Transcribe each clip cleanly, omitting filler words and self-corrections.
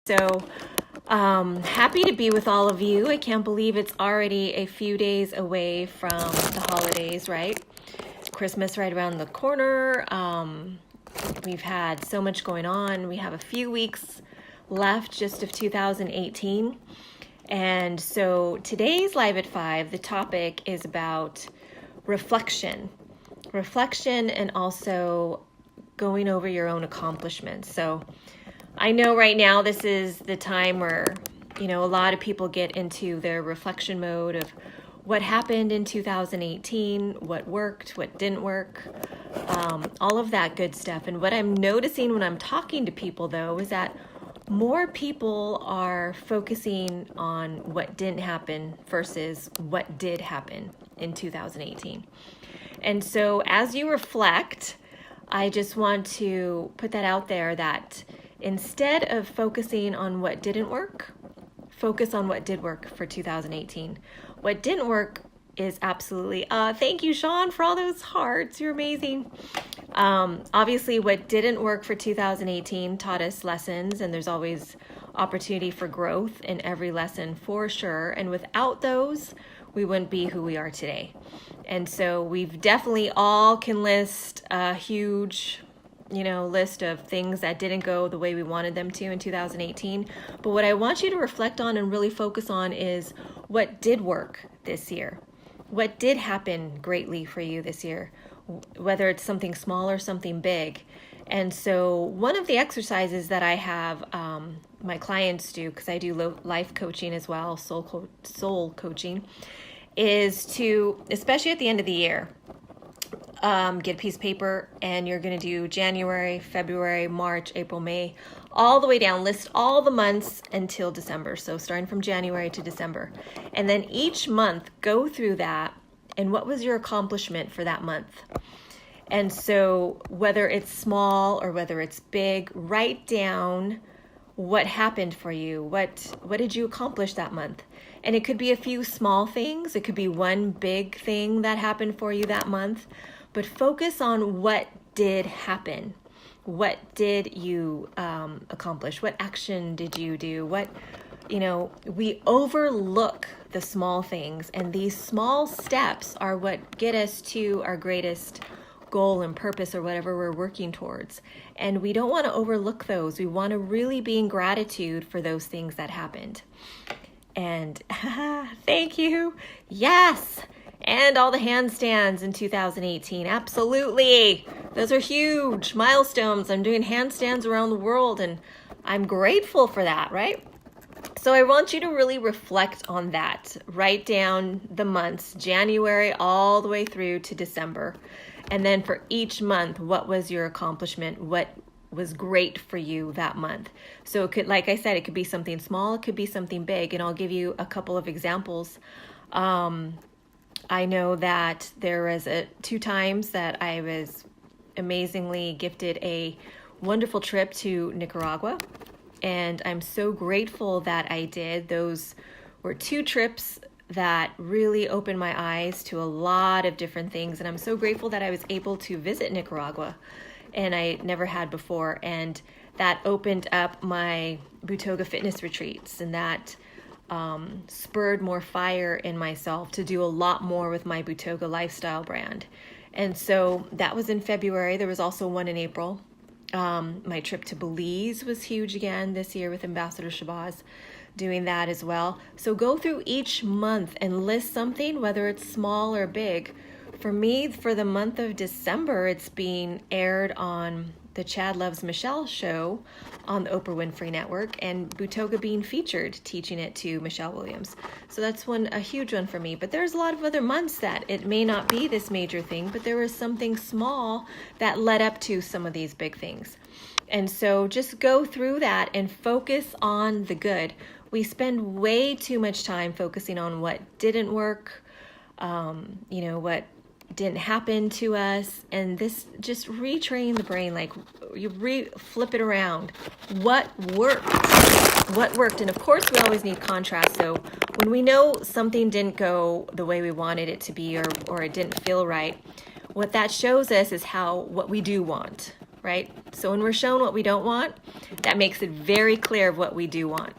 So happy to be with all of you. I can't believe it's already a few days away from the holidays, right? Christmas right around the corner. We've had so much going on. We have a few weeks left just of 2018. And so today's Live at 5, the topic is about reflection and also going over your own accomplishments. So I know right now this is the time where, a lot of people get into their reflection mode of what happened in 2018, what worked, what didn't work, all of that good stuff. And what I'm noticing when I'm talking to people, though, is that more people are focusing on what didn't happen versus what did happen in 2018. And so as you reflect, I just want to put that out there that instead of focusing on what didn't work, focus on what did work for 2018. What didn't work is absolutely, thank you, Sean, for all those hearts. You're amazing. Obviously, what didn't work for 2018 taught us lessons, and there's always opportunity for growth in every lesson for sure. And without those, we wouldn't be who we are today. And so we've definitely all can list a huge list of things that didn't go the way we wanted them to in 2018. But what I want you to reflect on and really focus on is what did work this year. What did happen greatly for you this year, whether it's something small or something big. And so one of the exercises that I have my clients do, because I do life coaching as well, soul coaching, is to, especially at the end of the year, get a piece of paper, and you're going to do January, February, March, April, May, all the way down. List all the months until December. So starting from January to December. And then each month, go through that. And what was your accomplishment for that month? And so whether it's small or whether it's big, write down what happened for you. What did you accomplish that month? And it could be a few small things. It could be one big thing that happened for you that month. But focus on what did happen. What did you accomplish? What action did you do? We overlook the small things, and these small steps are what get us to our greatest goal and purpose or whatever we're working towards. And we don't want to overlook those. We want to really be in gratitude for those things that happened. And thank you. Yes. And all the handstands in 2018. Absolutely. Those are huge milestones. I'm doing handstands around the world, and I'm grateful for that, right? So I want you to really reflect on that. Write down the months, January all the way through to December. And then for each month, what was your accomplishment? What was great for you that month? So it could, like I said, it could be something small, it could be something big. And I'll give you a couple of examples. I know that there was 2 times that I was amazingly gifted a wonderful trip to Nicaragua. And I'm so grateful that I did. Those were 2 trips that really opened my eyes to a lot of different things. And I'm so grateful that I was able to visit Nicaragua, and I never had before. And that opened up my Butoga fitness retreats, and that spurred more fire in myself to do a lot more with my Butoga lifestyle brand. And so that was in February. There was also one in April. My trip to Belize was huge again this year with Ambassador Shabazz, doing that as well. So go through each month and list something, whether it's small or big. For me, for the month of December, it's being aired on the Chad Loves Michelle show on the Oprah Winfrey Network, and Butoga being featured, teaching it to Michelle Williams. So that's a huge one for me. But there's a lot of other months that it may not be this major thing, but there was something small that led up to some of these big things. And so just go through that and focus on the good. We spend way too much time focusing on what didn't work, what didn't happen to us, and this just retrain the brain, like you flip it around. What worked? And of course we always need contrast. So when we know something didn't go the way we wanted it to be, or it didn't feel right, what that shows us is what we do want, right? So when we're shown what we don't want, that makes it very clear of what we do want.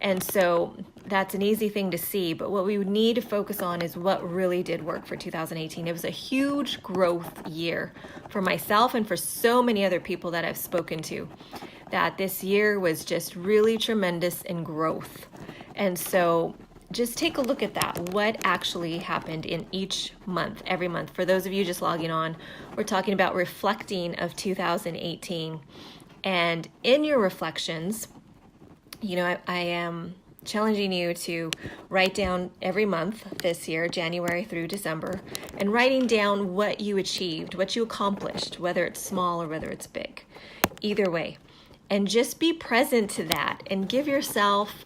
And so that's an easy thing to see, but what we would need to focus on is what really did work for 2018. It was a huge growth year for myself and for so many other people that I've spoken to, that this year was just really tremendous in growth. And so just take a look at that. What actually happened in each month, every month. For those of you just logging on, we're talking about reflecting of 2018. And in your reflections, I am challenging you to write down every month this year, January through December, and writing down what you achieved, what you accomplished, whether it's small or whether it's big. Either way. And just be present to that and give yourself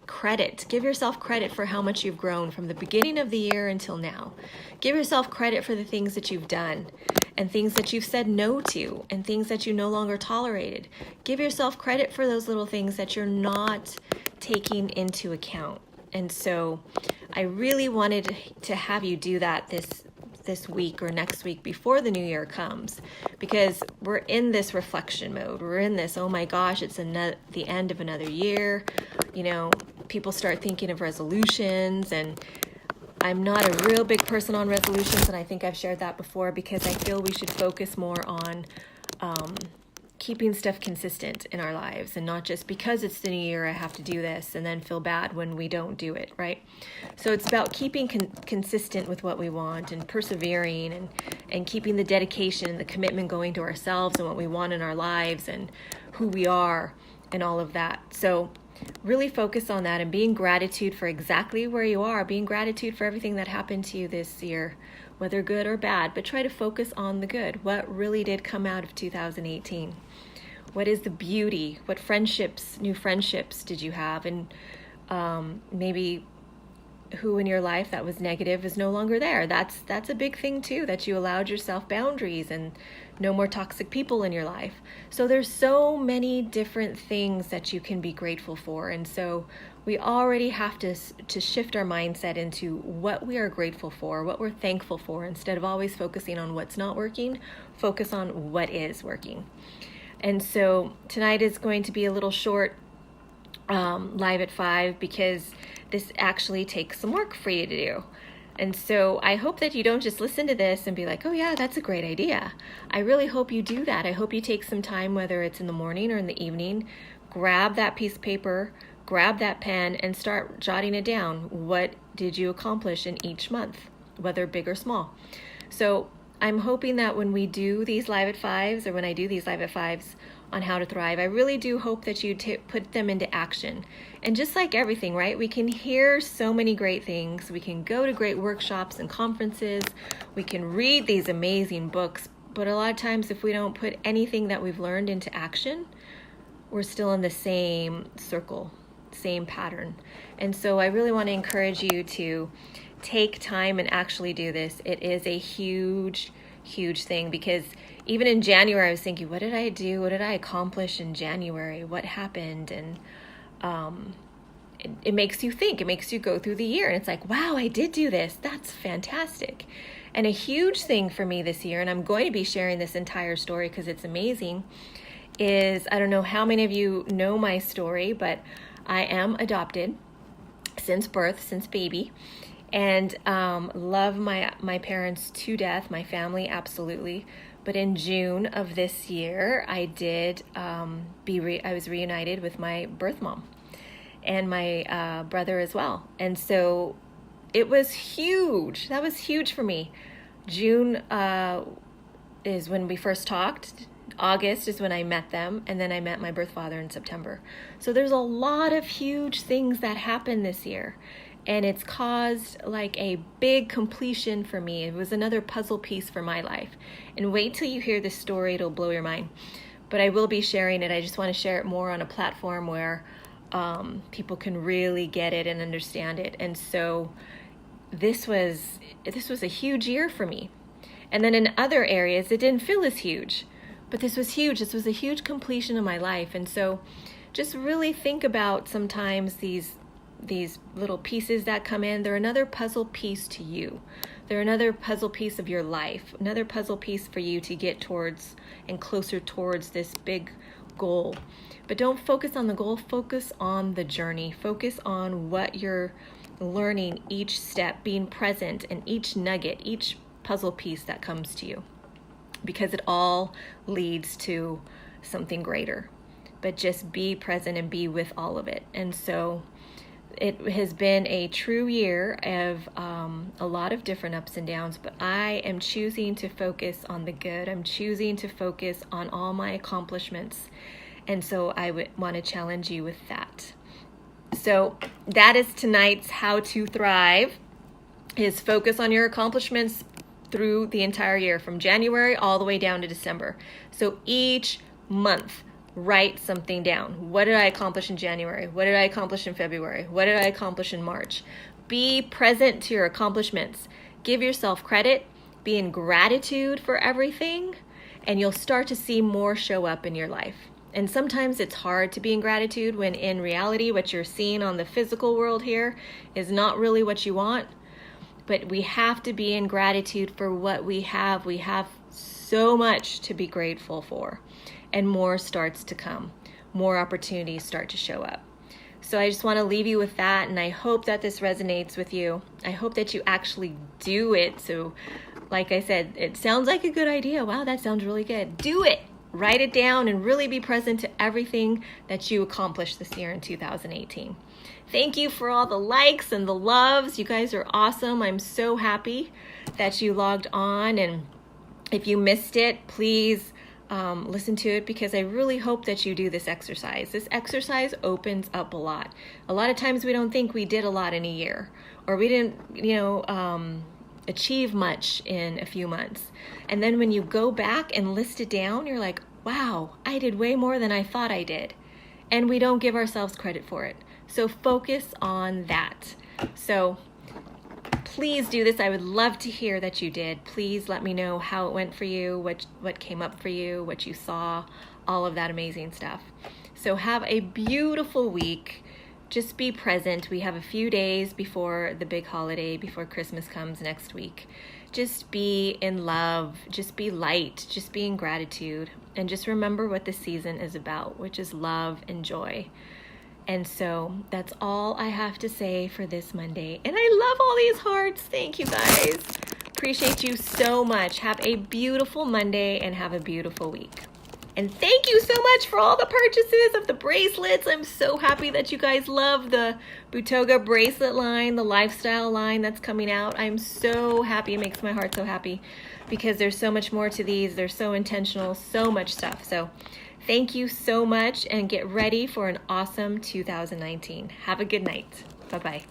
credit. Give yourself credit for how much you've grown from the beginning of the year until now. Give yourself credit for the things that you've done and things that you've said no to and things that you no longer tolerated. Give yourself credit for those little things that you're not taking into account. And so I really wanted to have you do that this week or next week before the new year comes, because we're in this reflection mode. We're in this, oh my gosh, it's the end of another year. People start thinking of resolutions, and I'm not a real big person on resolutions, and I think I've shared that before, because I feel we should focus more on keeping stuff consistent in our lives, and not just because it's the new year I have to do this and then feel bad when we don't do it, right? So it's about keeping consistent with what we want and persevering and keeping the dedication and the commitment going to ourselves and what we want in our lives and who we are and all of that. So really focus on that and being gratitude for exactly where you are, being gratitude for everything that happened to you this year, whether good or bad, but try to focus on the good. What really did come out of 2018? What is the beauty? What new friendships did you have? And maybe who in your life that was negative is no longer there. That's a big thing too, that you allowed yourself boundaries and no more toxic people in your life. So there's so many different things that you can be grateful for. And so we already have to shift our mindset into what we are grateful for, what we're thankful for, instead of always focusing on what's not working. Focus on what is working. And so tonight is going to be a little short live at 5, because this actually takes some work for you to do. And so I hope that you don't just listen to this and be like, oh yeah, that's a great idea. I really hope you do that. I hope you take some time, whether it's in the morning or in the evening, grab that piece of paper, grab that pen, and start jotting it down. What did you accomplish in each month, whether big or small? So I'm hoping that when we do these live at 5s, or when I do these live at 5s on how to thrive, I really do hope that you put them into action. And just like everything, right? We can hear so many great things. We can go to great workshops and conferences. We can read these amazing books. But a lot of times, if we don't put anything that we've learned into action, we're still in the same circle, same pattern. And so I really want to encourage you to take time and actually do this. It is a huge, huge thing, because even in January, I was thinking, what did I do? What did I accomplish in January? What happened? And it makes you think. It makes you go through the year. And it's like, wow, I did do this. That's fantastic. And a huge thing for me this year, and I'm going to be sharing this entire story because it's amazing, is, I don't know how many of you know my story, but I am adopted since birth, since baby. And love my parents to death, my family, absolutely. But in June of this year, I did I was reunited with my birth mom and my brother as well. And so it was huge. That was huge for me. June is when we first talked. August is when I met them, and then I met my birth father in September. So there's a lot of huge things that happened this year. And it's caused like a big completion for me. It was another puzzle piece for my life. And wait till you hear this story, it'll blow your mind. But I will be sharing it. I just want to share it more on a platform where people can really get it and understand it. And so this was a huge year for me. And then in other areas, it didn't feel as huge. But this was huge. This was a huge completion of my life. And so just really think about sometimes these little pieces that come in. They're another puzzle piece to you. They're another puzzle piece of your life, another puzzle piece for you to get towards and closer towards this big goal. But don't focus on the goal, focus on the journey. Focus on what you're learning each step, being present in each nugget, each puzzle piece that comes to you, because it all leads to something greater. But just be present and be with all of it. And so it has been a true year of a lot of different ups and downs, but I am choosing to focus on the good. I'm choosing to focus on all my accomplishments. And so I would want to challenge you with that. So that is tonight's How to Thrive, is focus on your accomplishments through the entire year, from January all the way down to December. So each month, write something down. What did I accomplish in January? What did I accomplish in February? What did I accomplish in March? Be present to your accomplishments. Give yourself credit. Be in gratitude for everything, and you'll start to see more show up in your life. And sometimes it's hard to be in gratitude when in reality what you're seeing on the physical world here is not really what you want. But we have to be in gratitude for what we have. We have so much to be grateful for, and more starts to come. More opportunities start to show up. So I just want to leave you with that, and I hope that this resonates with you. I hope that you actually do it. So like I said, it sounds like a good idea. Wow, that sounds really good. Do it. Write it down and really be present to everything that you accomplished this year in 2018. Thank you for all the likes and the loves. You guys are awesome. I'm so happy that you logged on. And if you missed it, please listen to it, because I really hope that you do this exercise. This exercise opens up a lot. A lot of times we don't think we did a lot in a year, or we didn't, achieve much in a few months. And then when you go back and list it down, you're like, wow, I did way more than I thought I did. And we don't give ourselves credit for it. So focus on that. So please do this. I would love to hear that you did. Please let me know how it went for you, what came up for you, what you saw, all of that amazing stuff. So have a beautiful week. Just be present. We have a few days before the big holiday, before Christmas comes next week. Just be in love, just be light, just be in gratitude, and just remember what this season is about, which is love and joy. And so that's all I have to say for this Monday. And I love all these hearts. Thank you guys. Appreciate you so much. Have a beautiful Monday and have a beautiful week. And thank you so much for all the purchases of the bracelets. I'm so happy that you guys love the Butoga bracelet line, the lifestyle line that's coming out. I'm so happy. It makes my heart so happy, because there's so much more to these. They're so intentional, so much stuff. So thank you so much, and get ready for an awesome 2019. Have a good night. Bye-bye.